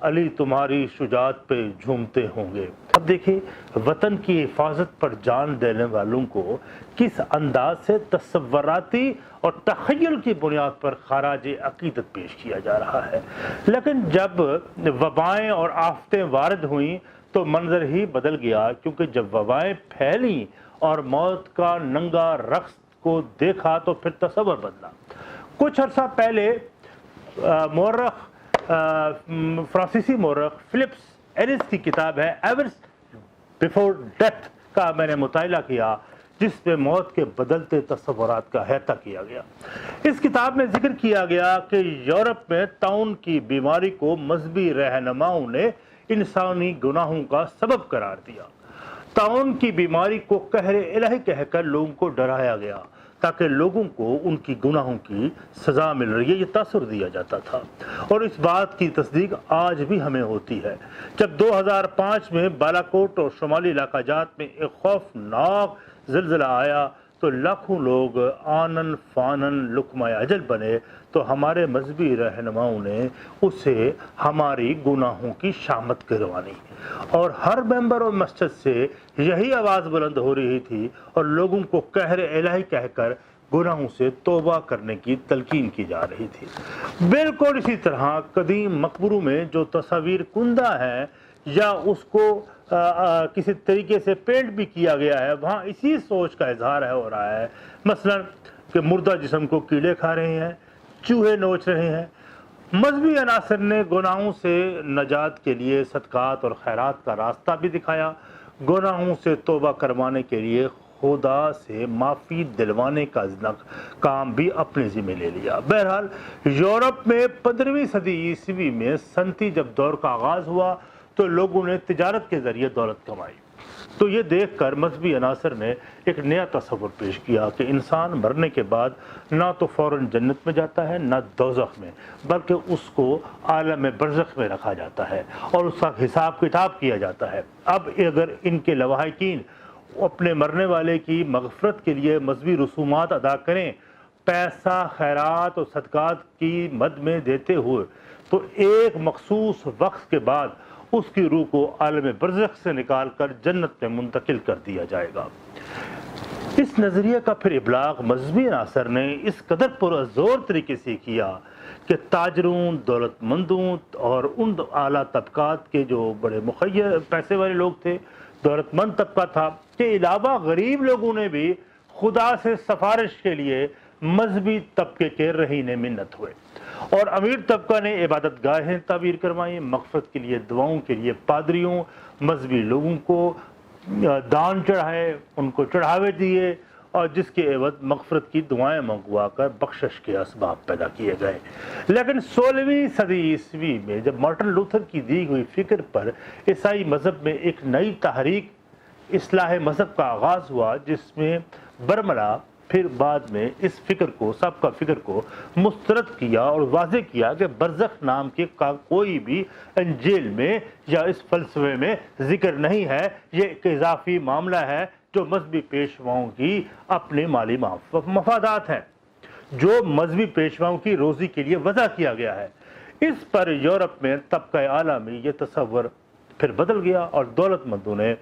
علی تمہاری شجاعت پہ جھومتے ہوں گے۔ اب دیکھیں وطن کی حفاظت پر جان دینے والوں کو کس انداز سے تصوراتی اور تخیل کی بنیاد پر خراج عقیدت پیش کیا جا رہا ہے، لیکن جب وبائیں اور آفتیں وارد ہوئیں تو منظر ہی بدل گیا، کیونکہ جب وبائیں پھیلیں اور موت کا ننگا رقص کو دیکھا تو پھر تصور بدلا۔ کچھ عرصہ پہلے فرانسیسی مورخ فلپس ایرس کی کتاب ہے ایورس بیفور ڈیتھ کا میں نے مطالعہ کیا، جس میں موت کے بدلتے تصورات کا احاطہ کیا گیا۔ اس کتاب میں ذکر کیا گیا کہ یورپ میں طاعون کی بیماری کو مذہبی رہنماؤں نے انسانی گناہوں کا سبب قرار دیا۔ طاعون کی بیماری کو قہر الہی کہہ کر لوگوں کو ڈرایا گیا تاکہ لوگوں کو ان کی گناہوں کی سزا مل رہی ہے یہ تاثر دیا جاتا تھا، اور اس بات کی تصدیق آج بھی ہمیں ہوتی ہے۔ جب 2005 میں بالاکوٹ اور شمالی علاقہ جات میں ایک خوفناک زلزلہ آیا تو لاکھوں لوگ آنن فانن لقمہ اجل بنے، تو ہمارے مذہبی رہنماؤں نے اسے ہماری گناہوں کی شامت کروانی، اور ہر ممبر اور مسجد سے یہی آواز بلند ہو رہی تھی اور لوگوں کو قہر الہی کہہ کر گناہوں سے توبہ کرنے کی تلقین کی جا رہی تھی۔ بالکل اسی طرح قدیم مقبروں میں جو تصاویر کندہ ہیں یا اس کو کسی طریقے سے پینٹ بھی کیا گیا ہے، وہاں اسی سوچ کا اظہار ہو رہا ہے، مثلا کہ مردہ جسم کو کیڑے کھا رہے ہیں، چوہے نوچ رہے ہیں۔ مذہبی عناصر نے گناہوں سے نجات کے لیے صدقات اور خیرات کا راستہ بھی دکھایا، گناہوں سے توبہ کروانے کے لیے خدا سے معافی دلوانے کا کام بھی اپنے ذمہ لے لیا۔ بہرحال یورپ میں 15ویں صدی عیسوی میں صنعتی جب دور کا آغاز ہوا تو لوگوں نے تجارت کے ذریعے دولت کمائی، تو یہ دیکھ کر مذہبی عناصر نے ایک نیا تصور پیش کیا کہ انسان مرنے کے بعد نہ تو فوراً جنت میں جاتا ہے نہ دوزخ میں، بلکہ اس کو عالم برزخ میں رکھا جاتا ہے اور اس کا حساب کتاب کیا جاتا ہے۔ اب اگر ان کے لواحقین اپنے مرنے والے کی مغفرت کے لیے مذہبی رسومات ادا کریں، پیسہ خیرات اور صدقات کی مد میں دیتے ہوئے، تو ایک مخصوص وقت کے بعد اس کی روح کو عالم برزخ سے نکال کر جنت میں منتقل کر دیا جائے گا۔ اس نظریے کا پھر ابلاغ مذہبی عناصر نے اس قدر پرزور طریقے سے کیا کہ تاجروں، دولت مندوں اور ان اعلیٰ طبقات کے جو بڑے مخیر پیسے والے لوگ تھے، دولت مند طبقہ تھا، کے علاوہ غریب لوگوں نے بھی خدا سے سفارش کے لیے مذہبی طبقے کے رہینے منت ہوئے، اور امیر طبقہ نے عبادت گاہیں تعمیر کروائیں، مغفرت کے لیے دعاؤں کے لیے پادریوں، مذہبی لوگوں کو دان چڑھائے، ان کو چڑھاوے دیے، اور جس کے عوض مغفرت کی دعائیں منگوا کر بخشش کے اسباب پیدا کیے گئے۔ لیکن 16ویں صدی عیسوی میں جب مارٹن لوتھر کی دی ہوئی فکر پر عیسائی مذہب میں ایک نئی تحریک اصلاح مذہب کا آغاز ہوا، جس میں برملا پھر بعد میں اس فکر کو، سب کا فکر کو مسترد کیا اور واضح کیا کہ برزخ نام کے کا کوئی بھی انجیل میں یا اس فلسفے میں ذکر نہیں ہے، یہ ایک اضافی معاملہ ہے جو مذہبی پیشواؤں کی اپنے مالی مفادات ہیں، جو مذہبی پیشواؤں کی روزی کے لیے وضع کیا گیا ہے۔ اس پر یورپ میں طبقہ اعلیٰ میں یہ تصور پھر بدل گیا اور دولت مندوں نے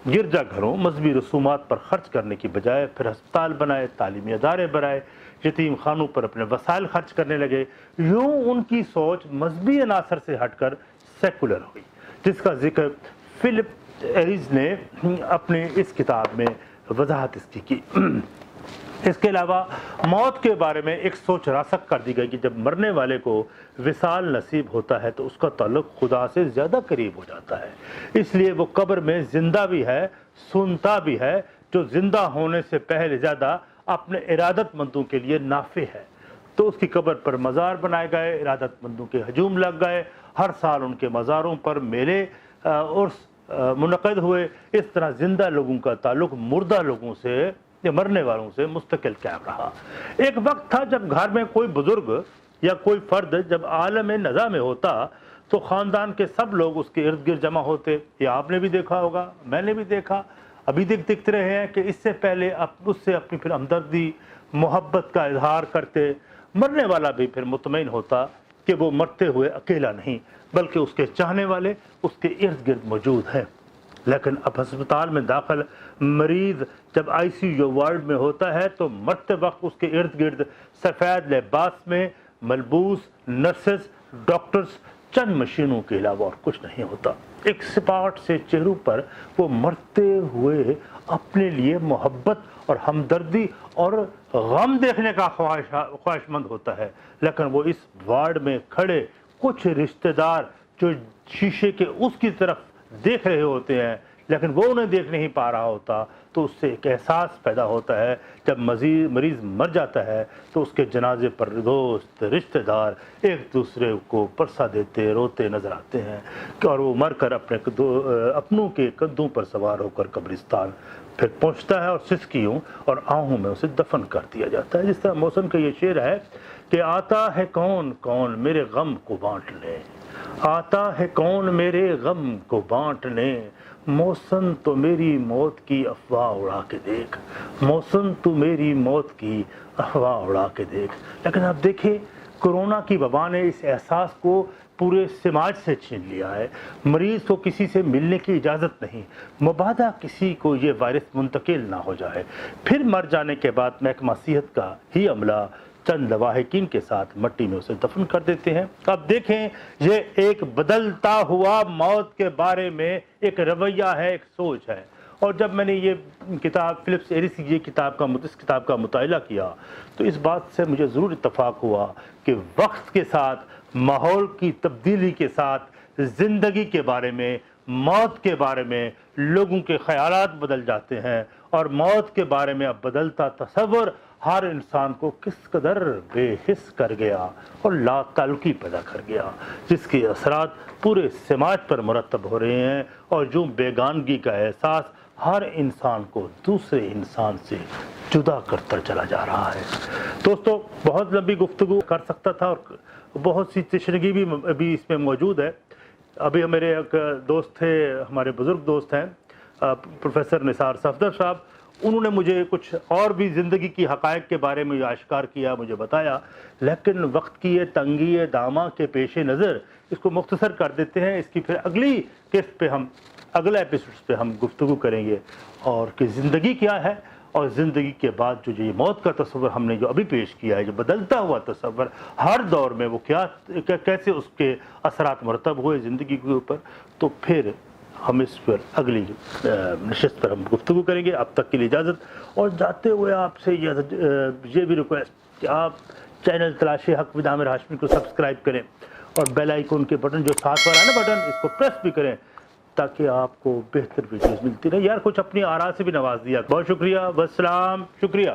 گرجا گھروں، مذہبی رسومات پر خرچ کرنے کی بجائے پھر ہسپتال بنائے، تعلیمی ادارے بنائے، یتیم خانوں پر اپنے وسائل خرچ کرنے لگے۔ یوں ان کی سوچ مذہبی عناصر سے ہٹ کر سیکولر ہوئی، جس کا ذکر فلپ ایرز نے اپنے اس کتاب میں وضاحت اس کی۔ اس کے علاوہ موت کے بارے میں ایک سوچ راسخ کر دی گئی کہ جب مرنے والے کو وصال نصیب ہوتا ہے تو اس کا تعلق خدا سے زیادہ قریب ہو جاتا ہے، اس لیے وہ قبر میں زندہ بھی ہے، سنتا بھی ہے، جو زندہ ہونے سے پہلے زیادہ اپنے ارادت مندوں کے لیے نافع ہے۔ تو اس کی قبر پر مزار بنائے گئے، ارادت مندوں کے ہجوم لگ گئے، ہر سال ان کے مزاروں پر میلے عرس منعقد ہوئے۔ اس طرح زندہ لوگوں کا تعلق مردہ لوگوں سے یا مرنے والوں سے مستقل قائم رہا۔ ایک وقت تھا جب گھر میں کوئی بزرگ یا کوئی فرد جب عالم نزا میں ہوتا تو خاندان کے سب لوگ اس کے ارد گرد جمع ہوتے۔ یہ آپ نے بھی دیکھا ہوگا، میں نے بھی دیکھا، ابھی دیکھتے رہے ہیں کہ اس سے پہلے اس سے اپنی پھر ہمدردی، محبت کا اظہار کرتے۔ مرنے والا بھی پھر مطمئن ہوتا کہ وہ مرتے ہوئے اکیلا نہیں بلکہ اس کے چاہنے والے اس کے ارد گرد موجود ہیں۔ لیکن اب ہسپتال میں داخل مریض جب آئی سی یو وارڈ میں ہوتا ہے تو مرتے وقت اس کے ارد گرد سفید لباس میں ملبوس نرسز، ڈاکٹرز، چند مشینوں کے علاوہ اور کچھ نہیں ہوتا۔ ایک سپاٹ سے چہروں پر وہ مرتے ہوئے اپنے لیے محبت اور ہمدردی اور غم دیکھنے کا خواہش مند ہوتا ہے، لیکن وہ اس وارڈ میں کھڑے کچھ رشتہ دار جو شیشے کے اس کی طرف دیکھ رہے ہوتے ہیں لیکن وہ انہیں دیکھ نہیں پا رہا ہوتا، تو اس سے ایک احساس پیدا ہوتا ہے جب مریض مر جاتا ہے تو اس کے جنازے پر دوست رشتہ دار ایک دوسرے کو پرسہ دیتے روتے نظر آتے ہیں اور وہ مر کر اپنوں کے کندھوں پر سوار ہو کر قبرستان پھر پہنچتا ہے اور سسکیوں اور آہوں میں اسے دفن کر دیا جاتا ہے۔ جس طرح موسم کا یہ شعر ہے کہ آتا ہے کون کون میرے غم کو بانٹ لے، آتا ہے کون میرے غم کو بانٹنے، موسم تو میری موت کی افواہ اڑا کے دیکھ، موسم تو میری موت کی افواہ اڑا کے دیکھ۔ لیکن اب دیکھیں کورونا کی وبا نے اس احساس کو پورے سماج سے چھین لیا ہے۔ مریض کو کسی سے ملنے کی اجازت نہیں، مبادا کسی کو یہ وائرس منتقل نہ ہو جائے۔ پھر مر جانے کے بعد محکمہ صحت کا ہی عملہ چند لواحقین کے ساتھ مٹی میں اسے دفن کر دیتے ہیں۔ اب دیکھیں یہ ایک بدلتا ہوا موت کے بارے میں ایک رویہ ہے، ایک سوچ ہے۔ اور جب میں نے یہ کتاب فلپس ایرس کی اس کتاب کا مطالعہ کیا تو اس بات سے مجھے ضرور اتفاق ہوا کہ وقت کے ساتھ، ماحول کی تبدیلی کے ساتھ زندگی کے بارے میں، موت کے بارے میں لوگوں کے خیالات بدل جاتے ہیں، اور موت کے بارے میں اب بدلتا تصور ہر انسان کو کس قدر بے حس کر گیا اور لا تعلقی پیدا کر گیا، جس کے اثرات پورے سماج پر مرتب ہو رہے ہیں، اور جو بیگانگی کا احساس ہر انسان کو دوسرے انسان سے جدا کرتا چلا جا رہا ہے۔ دوستو بہت لمبی گفتگو کر سکتا تھا اور بہت سی تشنگی بھی اس میں موجود ہے۔ ابھی میرے ایک دوست تھے، ہمارے بزرگ دوست ہیں پروفیسر نثار صفدر صاحب، انہوں نے مجھے کچھ اور بھی زندگی کی حقائق کے بارے میں آشکار کیا، مجھے بتایا، لیکن وقت کی یہ تنگی دامہ کے پیش نظر اس کو مختصر کر دیتے ہیں۔ اس کی پھر اگلی قسط پہ اگلا ایپیسوڈ پہ ہم گفتگو کریں گے اور کہ زندگی کیا ہے، اور زندگی کے بعد جو یہ موت کا تصور ہم نے جو ابھی پیش کیا ہے، جو بدلتا ہوا تصور ہر دور میں وہ کیسے اس کے اثرات مرتب ہوئے زندگی کے اوپر، تو پھر ہم اس پر اگلی نشست پر ہم گفتگو کریں گے۔ اب تک کے لیے اجازت، اور جاتے ہوئے آپ سے یہ بھی ریکویسٹ کہ آپ چینل تلاش حق ود عامر ہاشمی کو سبسکرائب کریں اور بیل آئیکن کے بٹن جو ساتھ والا ہے نا بٹن، اس کو پریس بھی کریں تاکہ آپ کو بہتر ویڈیوز ملتی رہے۔ یار کچھ اپنی آراء سے بھی نواز دیا۔ بہت شکریہ، والسلام، شکریہ۔